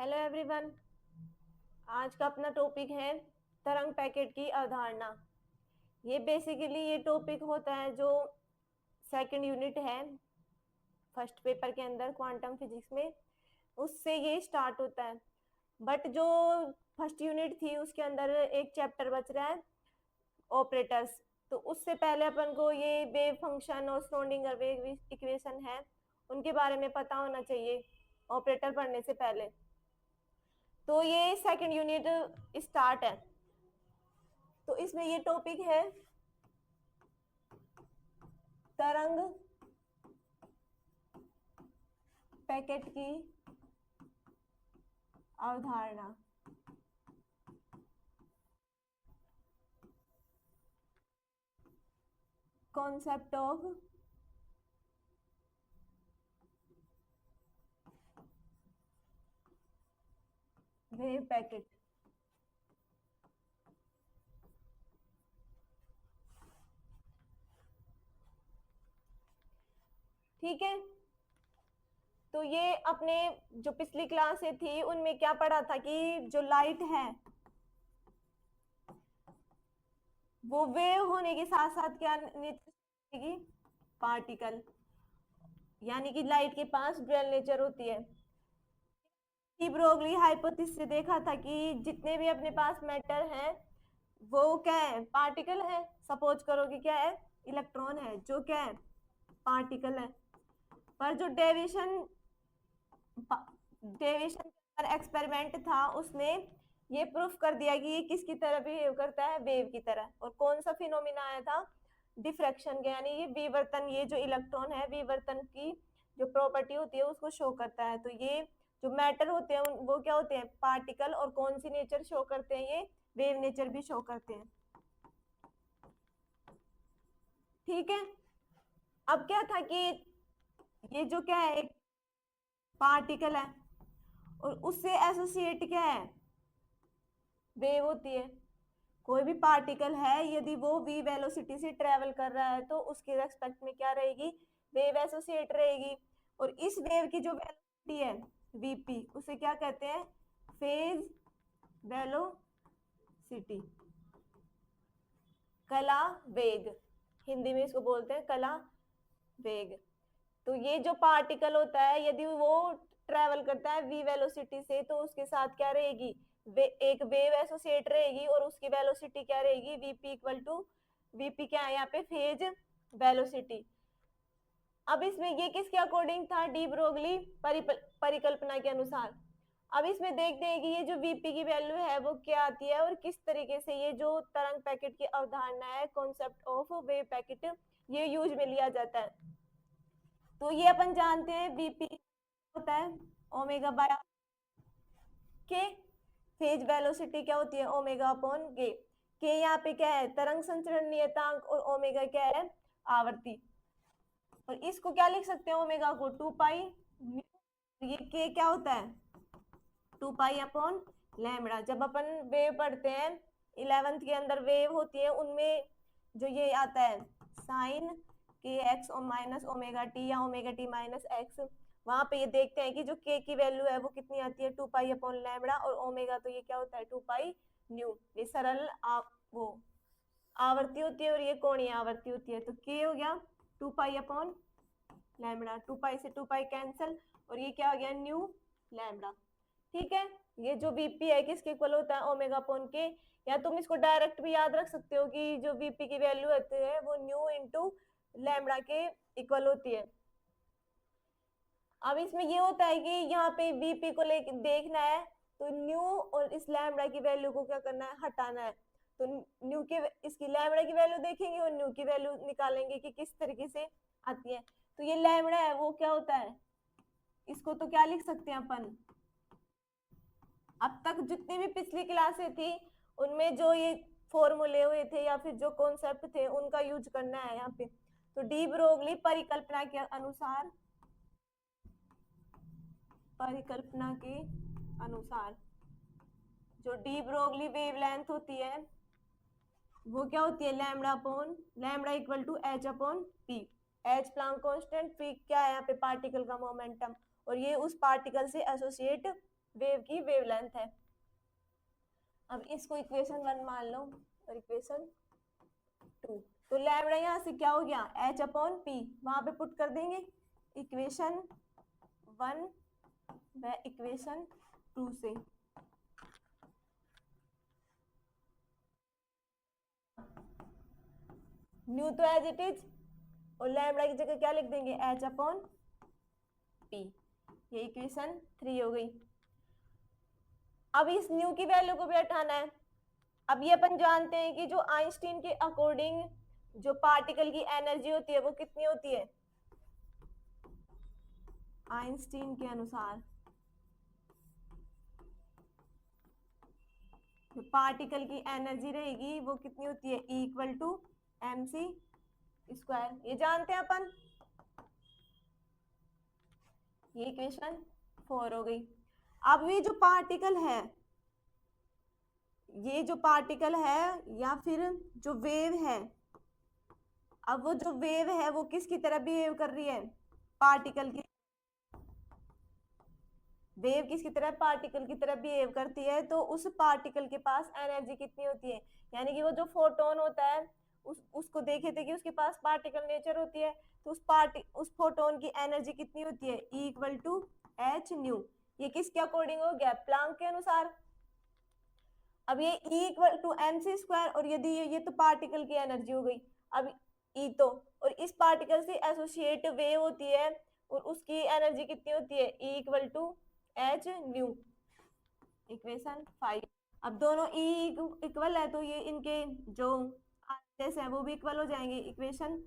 Hello everyone. आज का अपना टॉपिक है तरंग पैकेट की अवधारणा। ये टॉपिक होता है जो सेकंड यूनिट है फर्स्ट पेपर के अंदर क्वांटम फिजिक्स में, उससे ये स्टार्ट होता है। बट जो फर्स्ट यूनिट थी उसके अंदर एक चैप्टर बच रहा है ऑपरेटर्स। तो उससे पहले अपन को ये वेव फंक्शन और श्रोडिंगर वेव इक्वेशन है उनके बारे में पता होना चाहिए ऑपरेटर पढ़ने से पहले। तो ये सेकंड यूनिट स्टार्ट है। तो इसमें ये टॉपिक है तरंग पैकेट की अवधारणा। Concept of wave packet. ठीक है, तो ये अपने जो पिछली क्लास से थी उनमें क्या पढ़ा था कि जो लाइट है वो वेव होने के साथ साथ क्या नेचर, पार्टिकल, यानी कि लाइट के पास ड्यूअल नेचर होती है। डी ब्रोगली हाइपोथेसिस से देखा था कि जितने भी अपने पास मैटर है वो क्या है, पार्टिकल है। सपोज करो कि क्या है, इलेक्ट्रॉन है जो क्या है, पार्टिकल है। पर जो डेविएशन पर एक्सपेरिमेंट था उसने ये प्रूफ कर दिया कि ये किसकी तरह बिहेव करता है, वेव की तरह। और कौन सा फिनोमिना आया था, डिफ्रैक्शन का, यानी ये विवर्तन। ये जो इलेक्ट्रॉन है विवर्तन की जो प्रॉपर्टी होती है उसको शो करता है। तो ये जो मैटर होते हैं वो क्या होते हैं, पार्टिकल। और कौन सी नेचर शो करते हैं, ये वेव नेचर भी शो करते हैं। ठीक है, अब क्या था कि ये जो क्या है, एक पार्टिकल है और उससे एसोसिएट क्या है, वेव होती है। कोई भी पार्टिकल है यदि वो v वेलोसिटी से ट्रेवल कर रहा है तो उसके रेस्पेक्ट में क्या रहेगी, वेव एसोसिएट रहेगी। और इस वेव की जो वेलोसिटी है vp, उसे क्या कहते हैं, फेज वेलोसिटी, कला वेग। हिंदी में इसको बोलते हैं कला वेग। तो ये जो पार्टिकल होता है यदि वो ट्रेवल करता है v वेलोसिटी से तो उसके साथ क्या रहेगी, एक वेव एसोसिएट रहेगी और उसकी वेलोसिटी क्या रहेगी, vp इक्वल टू, vp क्या है यहाँ पे, फेज वेलोसिटी। अब इसमें ये किसके अकॉर्डिंग था, डी ब्रोगली परिकल्पना के अनुसार। अब इसमें देखते हैं कि ये जो vp की वैल्यू है वो क्या आती है और किस तरीके से ये जो तरंग पैकेट की अवधारणा है, कॉन्सेप्ट ऑफ वेव पैकेट, ये यूज में लिया जाता है। तो ये अपन जानते हैं vp होता है ओमेगा बाय के, फेज वेलोसिटी क्या होती है, ओमेगा अपॉन के यहाँ पे क्या है, तरंग संचरण नियतांक, और ओमेगा क्या है, आवर्ती। और इसको क्या लिख सकते हैं, ओमेगा को 2 पाई, ये के क्या होता है 2 पाई अपॉन लैम्बडा। जब अपन वेव पढ़ते हैं 11th के अंदर वेव होती है उनमें जो ये आता है साइन के एक्स और माइनस ओमेगा टी या ओमेगा टी माइनस एक्स, वहां पे ये देखते हैं कि जो के की वैल्यू है वो कितनी आती है, 2 पाई अपॉन लैम्बडा। और ओमेगा तो ये क्या होता है 2 पाई न्यू। ये सरल वो आवर्ती होती है और ये कोणीय आवर्ती होती है। तो के हो गया 2 पाई अपॉन लैम्बडा, 2 पाई से 2 पाई कैंसिल, और ये क्या हो गया न्यू लैम्बडा। ठीक है, ये जो वीपी है किसके इक्वल होता है, ओमेगा अपॉन के। या तुम इसको डायरेक्ट भी याद रख सकते हो कि जो वीपी की वैल्यू होती है वो न्यू इंटू लैम्बडा के इक्वल होती है। अब इसमें ये होता है कि यहाँ पे वीपी को लेके देखना है तो न्यू और इस लैम्बडा की वैल्यू को क्या करना है, हटाना है। तो न्यू के इसकी लैम्बडा की वैल्यू देखेंगे और न्यू की वैल्यू निकालेंगे कि किस तरीके से आती है। तो ये लैम्बडा है वो क्या होता है, इसको तो क्या लिख सकते हैं अपन, अब तक जितनी भी पिछली क्लासें थी उनमें जो ये फॉर्मूले हुए थे या फिर जो कॉन्सेप्ट थे उनका यूज करना है यहाँ पे। तो डी ब्रोगली परिकल्पना के अनुसार, परिकल्पना के अनुसार जो डी ब्रोगली वेवलेंथ होती है वो क्या होती है, lambda upon lambda equal to H upon P. H Planck constant, P क्या है यहाँ पे पार्टिकल का मोमेंटम, और ये उस पार्टिकल से एसोसिएट वेव की वेवलेंथ है। अब इसको इक्वेशन 1 मान लो और इक्वेशन 2। तो लैम्डा यहाँ से क्या हो गया, h अपॉन पी, वहां पे पुट कर देंगे इक्वेशन 1 व इक्वेशन 2 से। न्यू तो एज इट इज, और लैम्डा की जगह क्या लिख देंगे, h अपॉन पी। ये इक्वेशन 3 हो गई। अब इस न्यू की वैल्यू को भी हटाना है। अब ये अपन जानते हैं कि जो आइंस्टीन के अकॉर्डिंग जो पार्टिकल की एनर्जी होती है वो कितनी होती है, आइंस्टीन के अनुसार जो पार्टिकल की एनर्जी रहेगी वो कितनी होती है, E equal to M C square. ये जानते हैं अपन। ये इक्वेशन 4 हो गई। अब ये जो पार्टिकल है, ये जो पार्टिकल है या फिर जो वेव है, अब वो जो वेव है वो किसकी तरह बिहेव कर रही है, पार्टिकल की। वेव किसकी तरह, पार्टिकल की तरह बिहेव करती है। तो उस पार्टिकल के पास एनर्जी कितनी होती है, यानी कि वो जो फोटोन होता है उसको देखे थे कि उसके पास पार्टिकल नेचर होती है। तो उस फोटोन की एनर्जी कितनी होती है, E equal to H nu. ये किसके अकॉर्डिंग हो गया, प्लांक के अनुसार। अब ये E equal to M C square, और यदि ये तो पार्टिकल की एनर्जी हो गई। अब E तो, और इस पार्टिकल से एसोसिएट वेव होती है और उसकी एनर्जी कितनी होती है, E equal to H nu, equation 5। अब दोनों E इक्वल है तो ये इनके जो आंसर्स है वो भी इक्वल हो जाएंगे इक्वेशन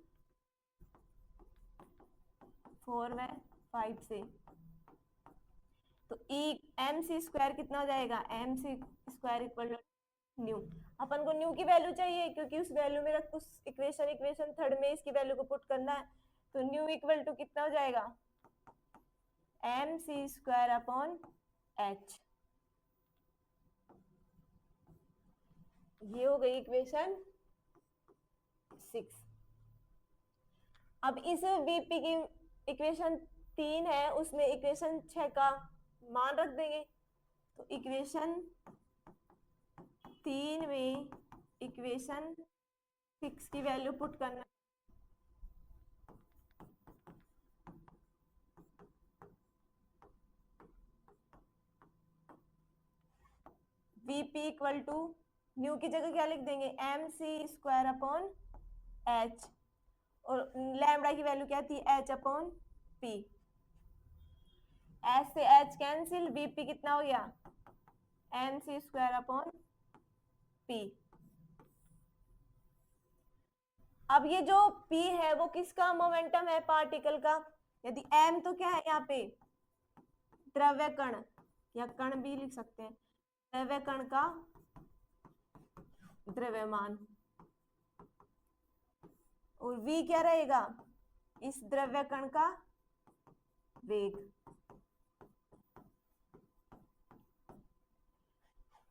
4 व 5 से। तो E एम सी स्क्वायर कितना हो जाएगा, M C square equal to nu. अपन को न्यू की वैल्यू चाहिए क्योंकि उस वैल्यू में रख, उस इक्वेशन थर्ड में इसकी वैल्यू को पुट करना है। तो न्यू इक्वल टू कितना हो जाएगा, M C square upon H. ये हो गई इक्वेशन 6। अब इस वीपी की इक्वेशन 3 है, उसमें इक्वेशन 6 का मान रख देंगे। तो इक्वेशन 3 में इक्वेशन 6 की वैल्यू पुट करना। वीपी इक्वल टू न्यू की जगह क्या लिख देंगे, M C square upon H, और लैम्डा की वैल्यू क्या थी, एच अपॉन पी। एच से एच कैंसिल, वीपी कितना हो गया, M C square upon P. अब ये जो P है वो किसका मोमेंटम है, पार्टिकल का। यदि M तो क्या है यहाँ पे, द्रव्य कण, या कण भी लिख सकते हैं, द्रव्य कण का द्रव्यमान, और V क्या रहेगा, इस द्रव्य कण का वेग।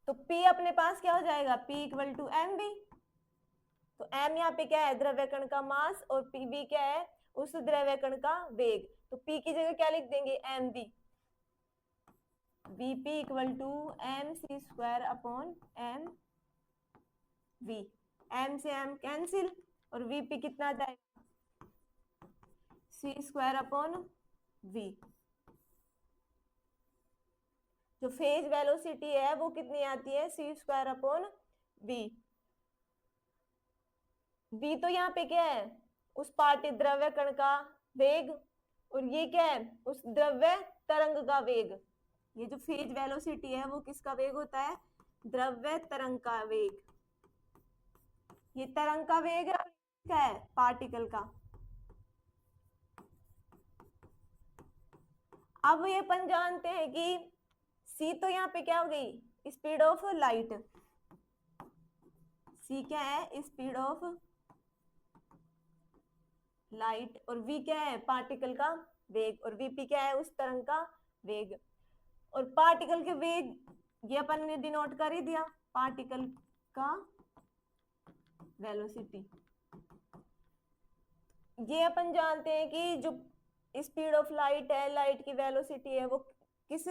तो P अपने पास क्या हो जाएगा, P equal to M V. तो m यहाँ पे क्या है, द्रव्य कण का मास, और pv क्या है, उस द्रव्य कण का वेग। तो p की जगह क्या लिख देंगे, mv। vp equal to M C square upon M V. m से m कैंसिल, और vp कितना आ जाएगा, सी स्क्वायर अपॉन v। जो फेज वेलोसिटी है वो कितनी आती है, C square upon v। v तो यहाँ पे क्या है, उस पार्टी द्रव्य कण का वेग, और ये क्या है, उस द्रव्य तरंग का वेग। ये जो फेज वेलोसिटी है वो किसका वेग होता है, द्रव्य तरंग का वेग। ये तरंग का वेग क्या है, पार्टिकल का। अब ये अपन जानते हैं कि c तो यहाँ पे क्या हो गई, स्पीड ऑफ लाइट। c क्या है, स्पीड ऑफ लाइट, और v क्या है, पार्टिकल का वेग, और vp क्या है, उस तरंग का वेग। और पार्टिकल के वेग ये अपन ने डिनोट कर ही दिया, पार्टिकल का वेलोसिटी। ये अपन जानते हैं कि जो स्पीड ऑफ लाइट है, लाइट की वेलोसिटी है, वो किस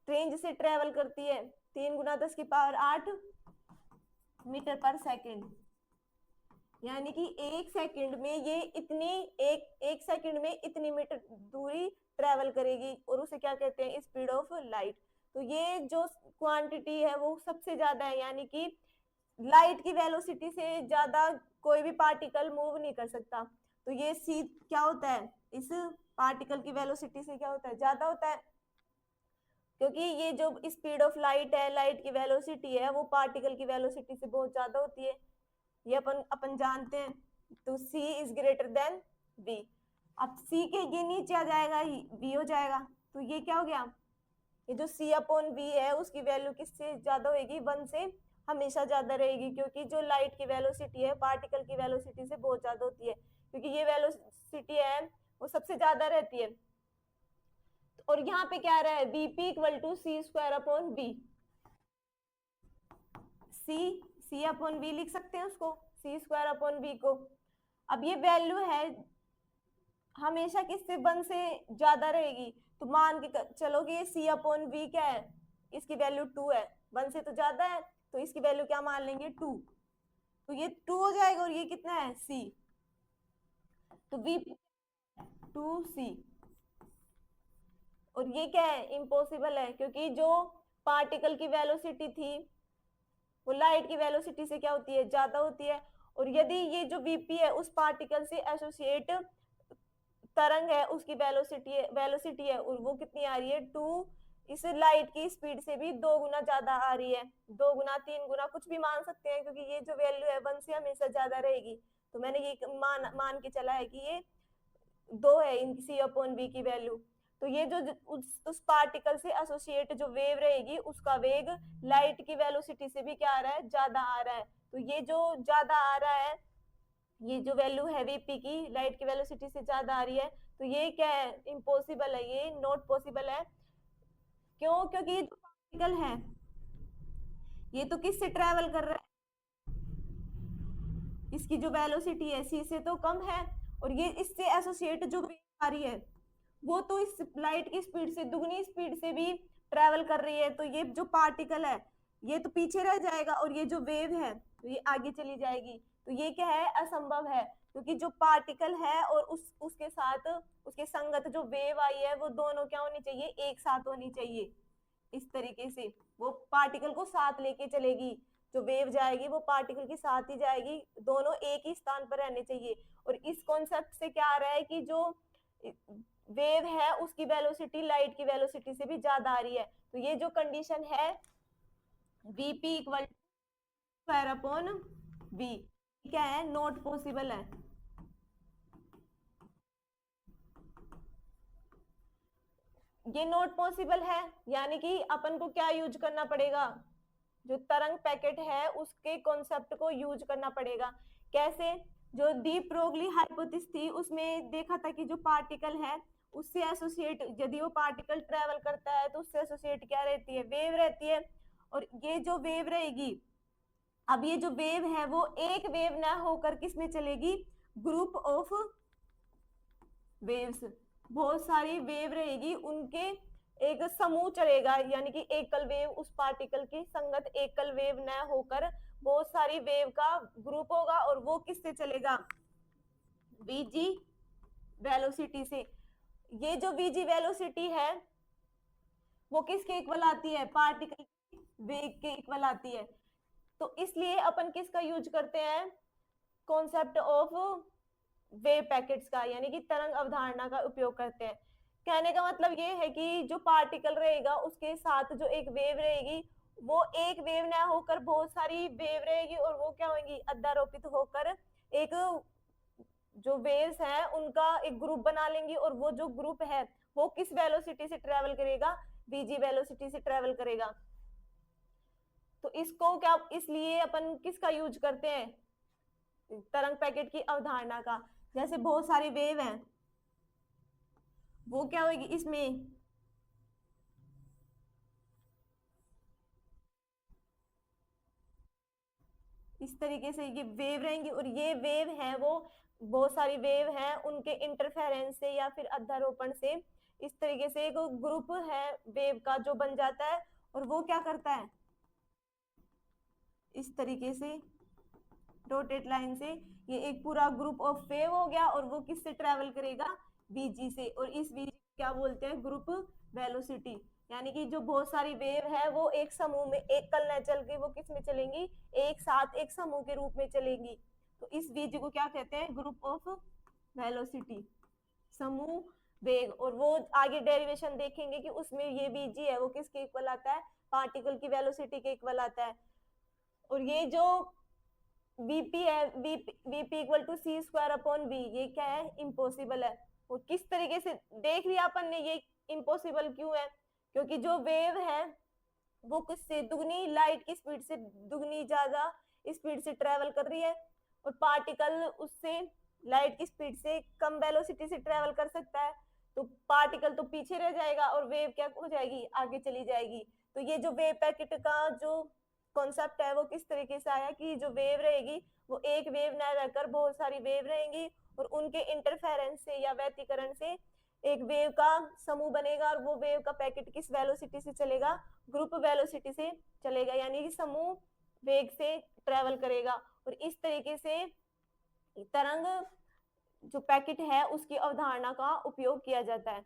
रेंज से ट्रेवल करती है 3 × 10⁸ मीटर पर सेकेंड, यानी कि एक सेकंड में ये इतनी एक सेकंड में इतनी मीटर दूरी ट्रेवल करेगी, और उसे क्या कहते हैं, स्पीड ऑफ लाइट। तो ये जो क्वांटिटी है वो सबसे ज्यादा है, यानी कि लाइट की वेलोसिटी से ज्यादा कोई भी पार्टिकल मूव नहीं कर सकता। तो ये सी क्या होता है, इस पार्टिकल की वेलोसिटी से क्या होता है, ज्यादा होता है, क्योंकि ये जो स्पीड ऑफ लाइट है, लाइट की वेलोसिटी है, वो पार्टिकल की वेलोसिटी से बहुत ज्यादा होती है, ये अपन जानते हैं। तो c is greater than v। अब c के ये नीचे आ जाएगा, v हो जाएगा। तो ये क्या हो गया, ये जो c/v है उसकी वैल्यू किससे ज्यादा होगी, 1 से हमेशा ज्यादा रहेगी, क्योंकि जो लाइट की वेलोसिटी है पार्टिकल की वेलोसिटी से बहुत ज्यादा होती है, क्योंकि ये वेलोसिटी है वो सबसे ज्यादा रहती है। और यहाँ पे क्या रहा है, vp = c²/v। c/v लिख सकते हैं उसको, c²/v को। अब ये वैल्यू है हमेशा किससे, 1 से ज्यादा रहेगी, तो मान के चलो कि ये c/v क्या है, इसकी वैल्यू 2 है, 1 से तो ज्यादा है, तो इसकी वैल्यू क्या मान लेंगे, 2। तो ये 2 हो जाएगा, और ये कितना है, c। तो v 2c। और ये क्या है, इम्पॉसिबल है, क्योंकि जो पार्टिकल की वेलोसिटी थी वो लाइट की वेलोसिटी से क्या होती है, ज्यादा होती है। और यदि ये जो vp है उस पार्टिकल से एसोसिएट तरंग है, उसकी वेलोसिटी है और वो कितनी आ रही है, 2, इस लाइट की स्पीड से भी 2 गुना ज्यादा आ रही है, 2 गुना 3 गुना कुछ भी मान सकते हैं, क्योंकि ये जो वैल्यू है 1 से हमेशा ज्यादा रहेगी। तो मैंने ये मान के चला है कि ये 2 है इन c/v की वैल्यू। तो ये जो उस पार्टिकल से एसोसिएट जो वेव रहेगी उसका वेग लाइट की वेलोसिटी से भी क्या आ रहा है, ज्यादा आ रहा है। तो ये जो ज्यादा आ रहा है, ये जो वैल्यू है vp की लाइट की वेलोसिटी से ज्यादा आ रही है, तो ये क्या है, इम्पॉसिबल है, ये नॉट पॉसिबल है। क्यों, क्योंकि ये जो पार्टिकल है ये तो किससे ट्रेवल कर रहा है, इसकी जो वेलोसिटी है c से तो कम है, और ये इससे एसोसिएट जो वेव आ रही है वो तो इस लाइट की स्पीड से दुगनी स्पीड से भी ट्रेवल कर रही है। तो ये जो पार्टिकल है ये तो पीछे रह जाएगा, और ये जो वेव है तो ये आगे चली जाएगी। तो ये क्या है, असंभव है, क्योंकि जो पार्टिकल है और उसके साथ उसके संगत जो वेव आई है वो दोनों क्या होनी चाहिए, एक साथ होनी चाहिए। इस तरीके से वो पार्टिकल को साथ लेके चलेगी, जो वेव जाएगी वो पार्टिकल के साथ ही जाएगी, दोनों एक ही स्थान पर रहने चाहिए। और इस कॉन्सेप्ट से क्या आ रहा है कि जो वेव है उसकी वेलोसिटी लाइट की वेलोसिटी से भी ज्यादा आ रही है। तो ये जो कंडीशन है vp = v क्या है, नॉट पॉसिबल है। ये नॉट पॉसिबल है, यानी कि अपन को क्या यूज करना पड़ेगा, जो तरंग पैकेट है उसके कॉन्सेप्ट को यूज करना पड़ेगा। कैसे, जो डी ब्रोगली हाइपोथेसिस थी उसमें देखा था कि जो पार्टिकल है उससे एसोसिएट, यदि वो पार्टिकल ट्रेवल करता है तो उससे एसोसिएट क्या रहती है, वेव रहती है। और ये जो वेव रहेगी, अब ये जो वेव है वो एक वेव ना होकर किस में चलेगी, ग्रुप ऑफ वेव्स, बहुत सारी वेव रहेगी उनके एक समूह चलेगा, यानी कि एकल वेव उस पार्टिकल की संगत एकल वेव न होकर बहुत सारी वेव का ग्रुप होगा, और वो किससे चलेगा, वीजी वेलोसिटी से। ये जो वीजी वेलोसिटी है वो किसके इक्वल आती है, पार्टिकल वेग के इक्वल आती है। तो इसलिए अपन किसका यूज करते हैं, कॉन्सेप्ट ऑफ वेव पैकेट्स का, यानी कि तरंग अवधारणा का उपयोग करते हैं। कहने का मतलब ये है कि जो पार्टिकल रहेगा उसके साथ जो एक वेव रहेगी वो एक वेव ना होकर बहुत सारी वेव रहेगी, और वो क्या होंगी, अध्यारोपित होकर एक जो वेव्स हैं उनका एक ग्रुप बना लेंगी, और वो जो ग्रुप है वो किस वेलोसिटी से ट्रेवल करेगा, वीजी वेलोसिटी से ट्रेवल करेगा। तो इसको क्या, इसलिए अपन किसका यूज करते हैं, तरंग पैकेट की अवधारणा का। जैसे बहुत सारी वेव हैं वो क्या होगी, इसमें इस तरीके से ये वेव रहेंगी, और ये वेव है वो बहुत सारी वेव हैं उनके इंटरफेरेंस से या फिर अध्यारोपण से इस तरीके से एक ग्रुप है वेव का जो बन जाता है, और वो क्या करता है, इस तरीके से डॉटेड लाइन से ये एक पूरा ग्रुप ऑफ वेव हो गया, और वो किससे ट्रेवल करेगा, vg से, और इस vg क्या बोलते हैं, ग्रुप वेलोसिटी। यानी कि जो बहुत सारी वेव है वो एक समूह में, एक कल न चल के वो किस में चलेंगी, एक साथ एक समूह के रूप में चलेंगी। तो इस vg को क्या कहते हैं, ग्रुप ऑफ वेलोसिटी, समूह वेग। और वो आगे डेरिवेशन देखेंगे कि उसमें ये vg है वो किसके इक्वल आता है, पार्टिकल की वेलोसिटी के इक्वल आता है। और ये जो vp है, vp equal to C square upon v, ये क्या है, इम्पॉसिबल है। और किस तरीके से देख लिया अपन ने, ये इम्पॉसिबल क्यों है, क्योंकि जो वेव है वो किससे दुगनी लाइट की स्पीड से दुगनी ज्यादा स्पीड से ट्रेवल कर रही है, और पार्टिकल उससे लाइट की स्पीड से कम वेलोसिटी से ट्रेवल कर सकता है। तो पार्टिकल तो पीछे रह जाएगा और वेव क्या हो जाएगी, आगे चली जाएगी। तो ये जो वेव पैकेट का जो कॉन्सेप्ट है वो किस तरीके से आया कि जो वेव रहेगी वो एक वेव न रहकर बहुत सारी वेव रहेंगी, और उनके इंटरफेरेंस से या व्यतिकरण से एक वेव का समूह बनेगा, और वो वेव का पैकेट किस वेलोसिटी से चलेगा, ग्रुप वेलोसिटी से चलेगा, यानी कि समूह वेग से ट्रेवल करेगा। और इस तरीके से तरंग जो पैकेट है उसकी अवधारणा का उपयोग किया जाता है।